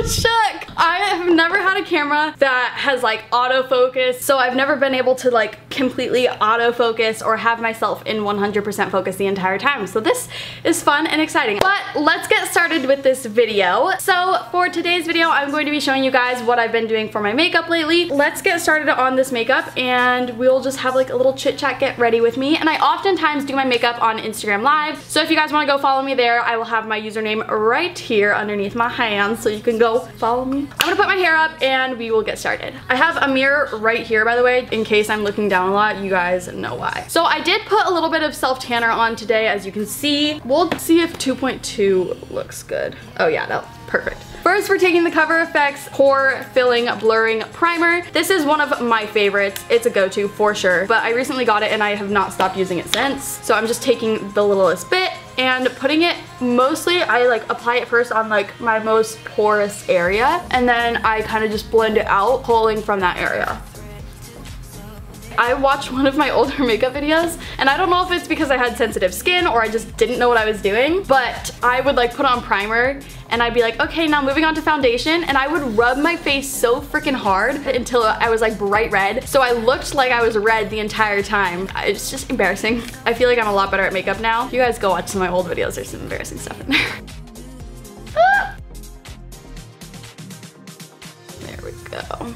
so shook. I have never had a camera that has like autofocus, so I've never been able to like completely autofocus or have myself in 100% focus the entire time. So this is fun and exciting. But let's get started with this video. So for today's video, I'm going to be showing you guys what I've been doing for my makeup lately. Let's get started on this makeup and we'll just have like a little chit chat, get ready with me. And I oftentimes do my makeup on Instagram Live. So if you guys want to go follow me there, I will have my username right here underneath my hand so you can go follow me. I'm gonna put my hair up and we will get started. I have a mirror right here, by the way, in case I'm looking down a lot, you guys know why. So I did put a little bit of self tanner on today, as you can see. We'll see if 2.2 looks good. Oh yeah, that's perfect. First, we're taking the Cover FX Pore Filling Blurring Primer. This is one of my favorites. It's a go-to for sure, but I recently got it and I have not stopped using it since. So I'm just taking the littlest bit and putting it mostly, I like apply it first on like my most porous area, and then I kind of just blend it out, pulling from that area. I watched one of my older makeup videos and I don't know if it's because I had sensitive skin or I just didn't know what I was doing, but I would like put on primer and I'd be like, okay, now moving on to foundation, and I would rub my face so freaking hard until I was like bright red. So I looked like I was red the entire time. It's just embarrassing. I feel like I'm a lot better at makeup now. You guys go watch some of my old videos, there's some embarrassing stuff in there. There we go.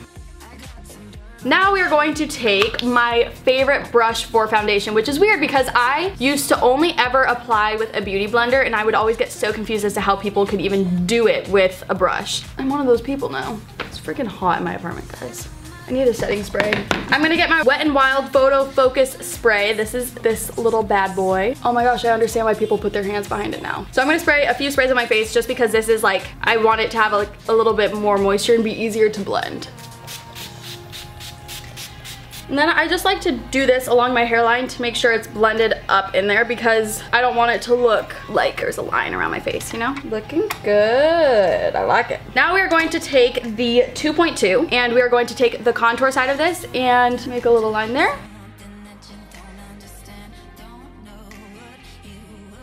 Now we are going to take my favorite brush for foundation, which is weird because I used to only ever apply with a beauty blender and I would always get so confused as to how people could even do it with a brush. I'm one of those people now. It's freaking hot in my apartment, guys. I need a setting spray. I'm gonna get my Wet n Wild Photo Focus Spray. This is this little bad boy. Oh my gosh, I understand why people put their hands behind it now. So I'm gonna spray a few sprays on my face just because this is like, I want it to have like a little bit more moisture and be easier to blend. And then I just like to do this along my hairline to make sure it's blended up in there because I don't want it to look like there's a line around my face, you know? Looking good, I like it. Now we are going to take the 2.2 and we are going to take the contour side of this and make a little line there.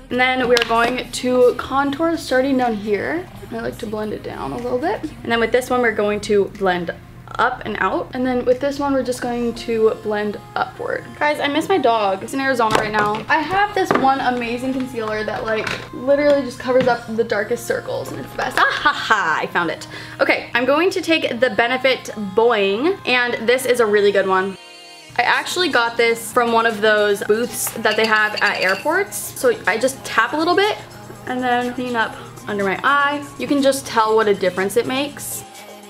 And then we're going to contour starting down here. I like to blend it down a little bit. And then with this one, we're going to blend up and out, and then with this one we're just going to blend upward. Guys, I miss my dog. It's in Arizona right now. I have this one amazing concealer that like literally just covers up the darkest circles and it's the best. Ah ha ha, I found it. Okay, I'm going to take the Benefit Boing, and this is a really good one. I actually got this from one of those booths that they have at airports. So I just tap a little bit and then clean up under my eye. You can just tell what a difference it makes.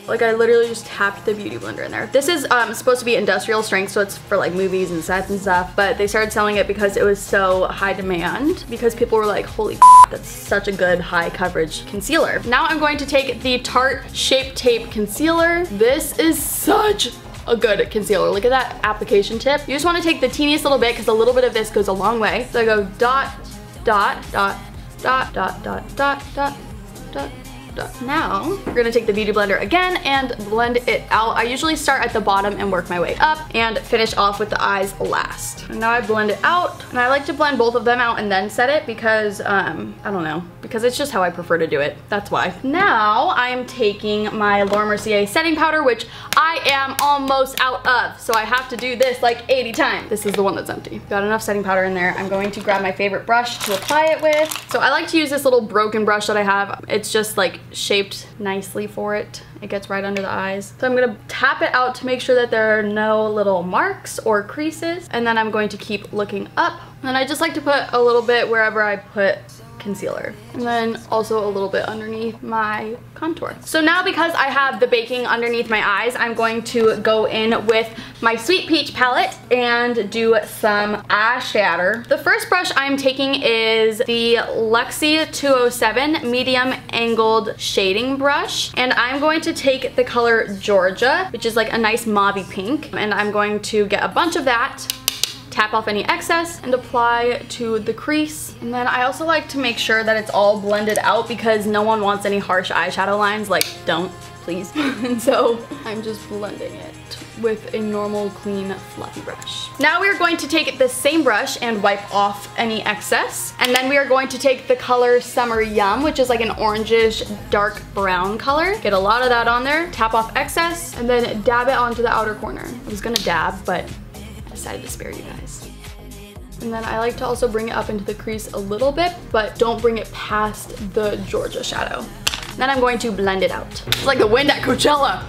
Like I literally just tapped the beauty blender in there. This is supposed to be industrial strength, so it's for like movies and sets and stuff, but they started selling it because it was so high demand, because people were like, holy that's such a good high coverage concealer. Now I'm going to take the Tarte Shape Tape Concealer. This is such a good concealer. Look at that application tip. You just want to take the teeniest little bit because a little bit of this goes a long way. So I go dot, dot, dot, dot, dot, dot, dot, dot, dot. Now, we're gonna take the beauty blender again and blend it out. I usually start at the bottom and work my way up and finish off with the eyes last. And now I blend it out, and I like to blend both of them out and then set it because, I don't know, because it's just how I prefer to do it. That's why. Now, I'm taking my Laura Mercier setting powder, which I am almost out of, so I have to do this like 80 times. This is the one that's empty. Got enough setting powder in there. I'm going to grab my favorite brush to apply it with. So I like to use this little broken brush that I have. It's just like shaped nicely for it. It gets right under the eyes. So I'm gonna tap it out to make sure that there are no little marks or creases, and then I'm going to keep looking up. And I just like to put a little bit wherever I put concealer, and then also a little bit underneath my contour. So now, because I have the baking underneath my eyes, I'm going to go in with my Sweet Peach palette and do some eyeshadow. The first brush I'm taking is the Luxie 207 medium angled shading brush, and I'm going to take the color Georgia, which is like a nice mauvey pink, and I'm going to get a bunch of that, tap off any excess, and apply to the crease. And then I also like to make sure that it's all blended out because no one wants any harsh eyeshadow lines. Like, don't, please. And so I'm just blending it with a normal, clean, fluffy brush. Now we are going to take the same brush and wipe off any excess. And then we are going to take the color Summer Yum, which is like an orangish, dark brown color. Get a lot of that on there, tap off excess, and then dab it onto the outer corner. I was gonna dab, but I decided to spare you guys. And then I like to also bring it up into the crease a little bit, but don't bring it past the Georgia shadow. Then I'm going to blend it out. It's like the wind at Coachella.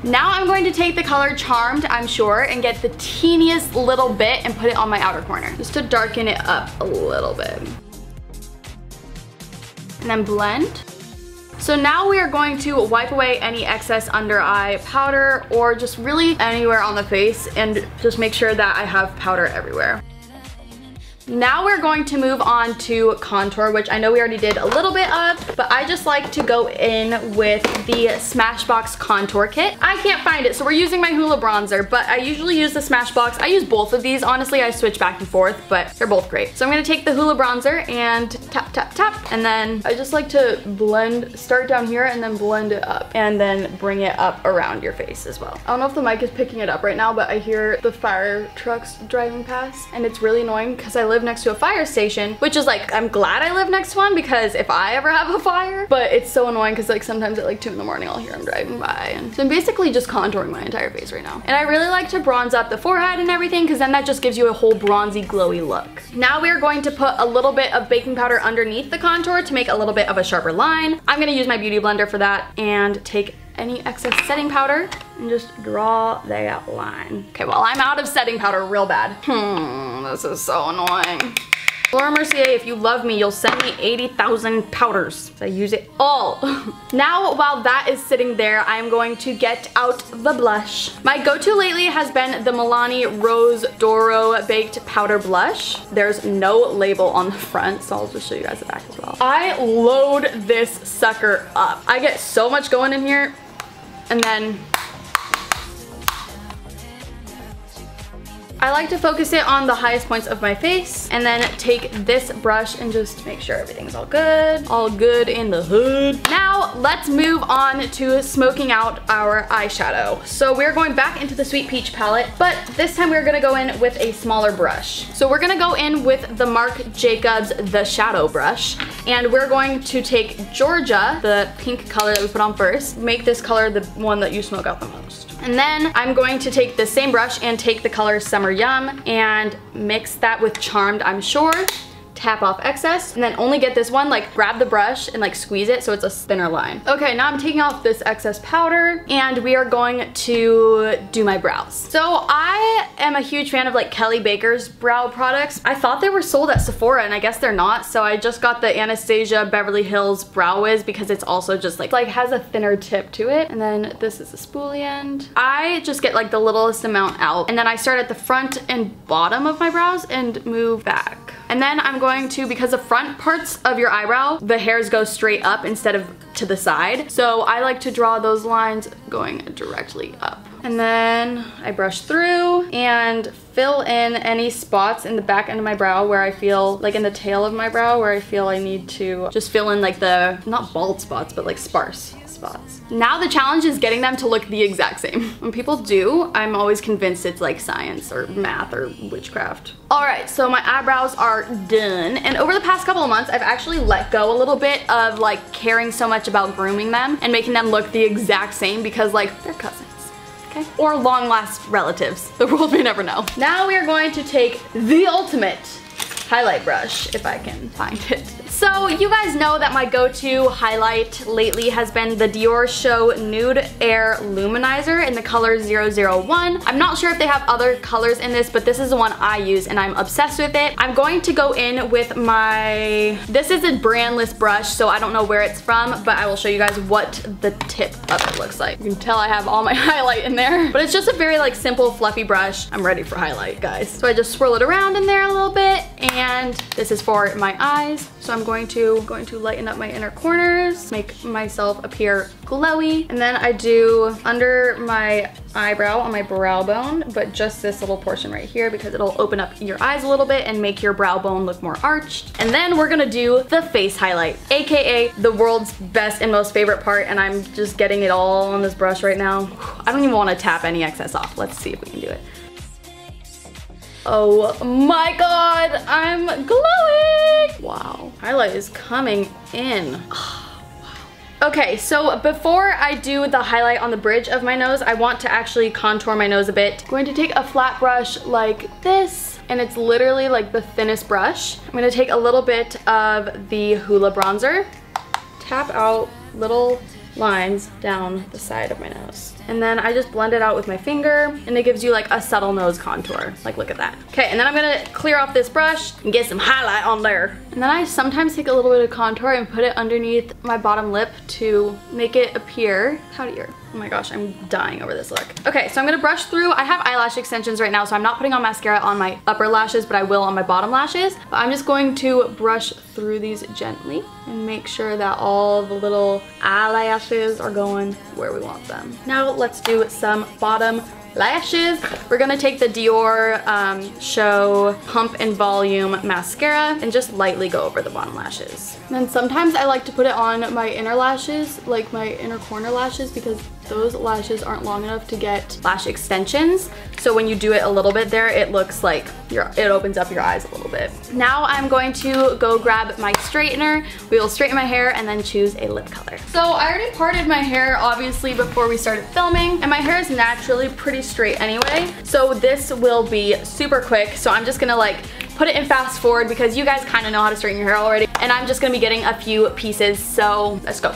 Now I'm going to take the color Charmed, I'm sure, and get the teeniest little bit and put it on my outer corner, just to darken it up a little bit. And then blend. So now we are going to wipe away any excess under eye powder or just really anywhere on the face and just make sure that I have powder everywhere. Now we're going to move on to contour, which I know we already did a little bit of, but I just like to go in with the Smashbox contour kit. I can't find it, so we're using my Hoola bronzer, but I usually use the Smashbox. I use both of these. Honestly, I switch back and forth, but they're both great. So I'm gonna take the Hoola bronzer and tap, tap, tap, and then I just like to blend, start down here and then blend it up, and then bring it up around your face as well. I don't know if the mic is picking it up right now, but I hear the fire trucks driving past, and it's really annoying because I live next to a fire station, which is like, I'm glad I live next to one because if I ever have a fire, but it's so annoying because like sometimes at like 2 in the morning I'll hear them driving by, and so I'm basically just contouring my entire face right now. And I really like to bronze up the forehead and everything because then that just gives you a whole bronzy glowy look. Now we are going to put a little bit of baking powder underneath the contour to make a little bit of a sharper line. I'm gonna use my beauty blender for that and take any excess setting powder and just draw that line. Okay, well, I'm out of setting powder real bad. This is so annoying. Laura Mercier, if you love me, you'll send me 80,000 powders. I use it all. Now, while that is sitting there, I'm going to get out the blush. My go-to lately has been the Milani Rose Doro Baked Powder Blush. There's no label on the front, so I'll just show you guys the back as well. I load this sucker up. I get so much going in here, and then I like to focus it on the highest points of my face and then take this brush and just make sure everything's all good in the hood. Now let's move on to smoking out our eyeshadow. So we're going back into the Sweet Peach palette, but this time we're gonna go in with a smaller brush. So we're gonna go in with the Marc Jacobs The Shadow brush, and we're going to take Georgia, the pink color that we put on first, make this color the one that you smoke out the most. And then I'm going to take the same brush and take the color Summer Yum and mix that with Charmed, I'm sure. Tap off excess, and then only get this one, like grab the brush and like squeeze it so it's a thinner line. Okay, now I'm taking off this excess powder and we are going to do my brows. So I am a huge fan of like Kelly Baker's brow products. I thought they were sold at Sephora and I guess they're not, so I just got the Anastasia Beverly Hills Brow Wiz because it's also just like has a thinner tip to it. And then this is the spoolie end. I just get like the littlest amount out, and then I start at the front and bottom of my brows and move back. And then I'm going to, because the front parts of your eyebrow, the hairs go straight up instead of to the side. So I like to draw those lines going directly up. And then I brush through and fill in any spots in the back end of my brow where I feel, like in the tail of my brow, where I feel I need to just fill in like the, not bald spots, but like sparse spots. Now the challenge is getting them to look the exact same. When people do, I'm always convinced it's like science or math or witchcraft. All right, so my eyebrows are done. And over the past couple of months, I've actually let go a little bit of like caring so much about grooming them and making them look the exact same because like they're cousins. Okay. Or long lost relatives. The world may never know. Now we are going to take the ultimate highlight brush, if I can find it. So you guys know that my go-to highlight lately has been the Dior Show Nude Air Luminizer in the color 001. I'm not sure if they have other colors in this, but this is the one I use and I'm obsessed with it. I'm going to go in with my, this is a brandless brush, so I don't know where it's from, but I will show you guys what the tip of it looks like. You can tell I have all my highlight in there, but it's just a very like simple fluffy brush. I'm ready for highlight, guys. So I just swirl it around in there a little bit, and this is for my eyes. So I'm going to lighten up my inner corners, make myself appear glowy. And then I do under my eyebrow on my brow bone, but just this little portion right here because it'll open up your eyes a little bit and make your brow bone look more arched. And then we're gonna do the face highlight, AKA the world's best and most favorite part, and I'm just getting it all on this brush right now. I don't even want to tap any excess off. Let's see if we can do it. Oh my god, I'm glowing! Wow, highlight is coming in. Okay, so before I do the highlight on the bridge of my nose, I want to actually contour my nose a bit. I'm going to take a flat brush like this, and it's literally like the thinnest brush. I'm gonna take a little bit of the Hoola bronzer, tap out little lines down the side of my nose. And then I just blend it out with my finger, and it gives you like a subtle nose contour. Like, look at that. Okay, and then I'm gonna clear off this brush and get some highlight on there. And then I sometimes take a little bit of contour and put it underneath my bottom lip to make it appear poutier. Oh my gosh, I'm dying over this look. Okay, so I'm gonna brush through. I have eyelash extensions right now, so I'm not putting on mascara on my upper lashes, but I will on my bottom lashes. But I'm just going to brush through these gently and make sure that all the little eyelashes are going where we want them. Now let's do some bottom lashes. We're gonna take the Dior Show Pump and Volume mascara and just lightly go over the bottom lashes. And then sometimes I like to put it on my inner lashes, like my inner corner lashes, because those lashes aren't long enough to get lash extensions. So when you do it a little bit there, it looks like it opens up your eyes a little bit. Now I'm going to go grab my straightener. We will straighten my hair and then choose a lip color. So I already parted my hair obviously before we started filming, and my hair is naturally pretty straight anyway. So this will be super quick. So I'm just gonna like put it in fast forward because you guys kind of know how to straighten your hair already. And I'm just gonna be getting a few pieces. So let's go.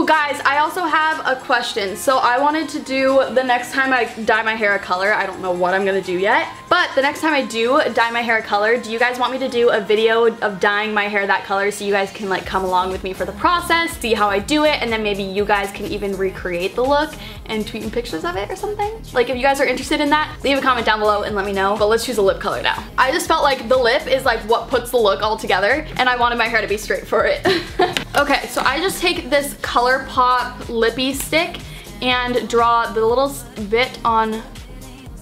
Guys, I also have a question. So I wanted to do, the next time I dye my hair a color, I don't know what I'm gonna do yet, but the next time I do dye my hair a color, do you guys want me to do a video of dyeing my hair that color so you guys can like come along with me for the process, see how I do it, and then maybe you guys can even recreate the look and tweet me pictures of it or something? Like, if you guys are interested in that, leave a comment down below and let me know. But let's choose a lip color now. I just felt like the lip is like what puts the look all together, and I wanted my hair to be straight for it. Okay, so I just take this ColourPop lippy stick and draw the little bit on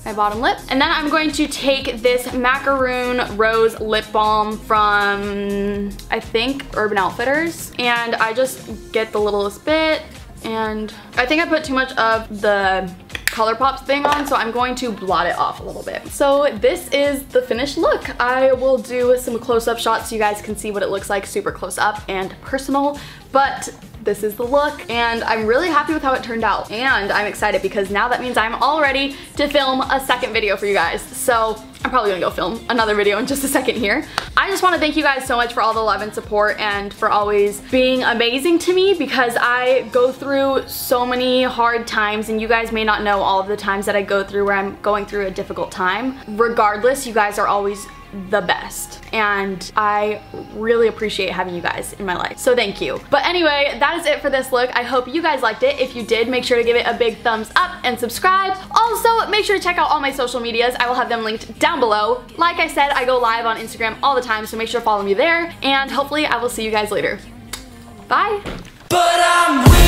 my bottom lip. And then I'm going to take this Macaroon Rose Lip Balm from, I think, Urban Outfitters. And I just get the littlest bit, and I think I put too much of the ColourPop thing on, so I'm going to blot it off a little bit. So this is the finished look. I will do some close-up shots so you guys can see what it looks like super close up and personal, but this is the look, and I'm really happy with how it turned out. And I'm excited because now that means I'm all ready to film a second video for you guys. So I'm probably gonna go film another video in just a second here. I just wanna thank you guys so much for all the love and support and for always being amazing to me, because I go through so many hard times, and you guys may not know all of the times that I go through where I'm going through a difficult time. Regardless, you guys are always the best, and I really appreciate having you guys in my life, so thank you. But anyway, that is it for this look. I hope you guys liked it. If you did, make sure to give it a big thumbs up and subscribe. Also, make sure to check out all my social medias. I will have them linked down below. Like I said, I go live on Instagram all the time, so make sure to follow me there, and hopefully I will see you guys later. Bye! But I'm